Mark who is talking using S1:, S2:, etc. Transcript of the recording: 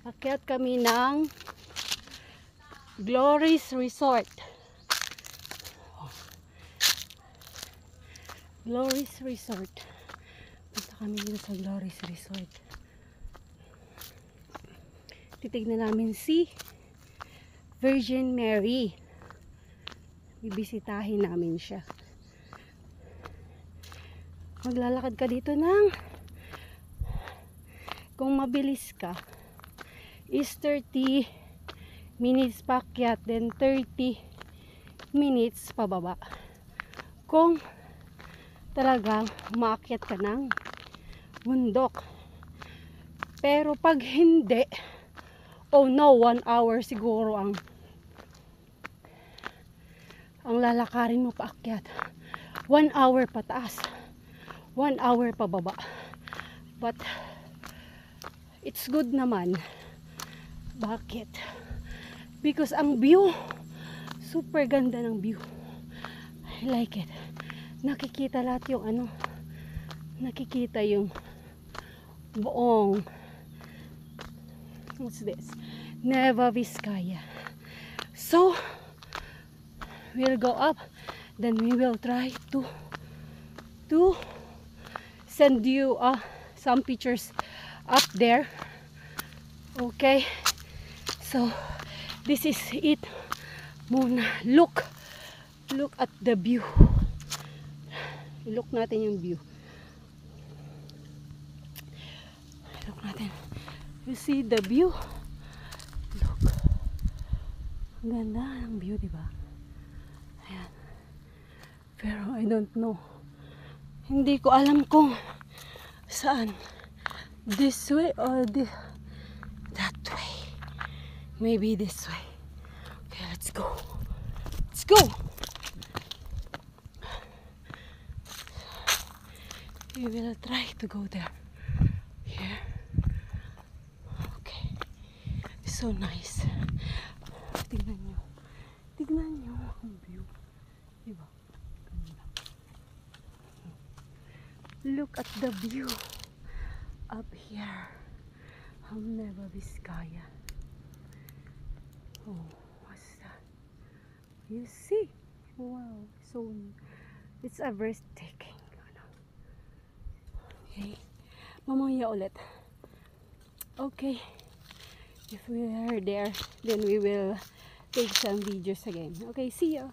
S1: Akyat kami ng Glory's Resort. Glory's Resort. Punta kami dito sa Glory's Resort. Titignan namin si Virgin Mary. Bibisitahin namin siya. Maglalakad ka dito ng, kung mabilis ka, is 30 minutes paakyat, then 30 minutes pababa. Kung talagang umaakyat ka ng bundok. Pero pag hindi, oh no, 1 hour siguro ang lalakarin mo paakyat. 1 hour pataas, 1 hour pababa. But it's good naman. Bakit? Because ang view, super ganda ng view. I like it. Nakikita lahat yung nakikita yung buong, what's this? Nueva Vizcaya. So we'll go up, then we will try to send you some pictures up there. Okay, so this is it muna. Look at the view. Look natin yung view. Look natin. You see the view? Look. Ang ganda ng view, diba? Ayan. Pero I don't know. Hindi ko alam kung saan. This way or that way. Maybe this way. Okay, let's go. Let's go! We will try to go there. Here. Okay. So nice. Tignan nyo. Tignan nyo ang view. Diba? Look at the view up here. Nueva Vizcaya. Oh, what's that? You see? Wow. So, it's a breathtaking. Okay. Mamaya ulit. Okay. If we are there, then we will take some videos again. Okay, see ya.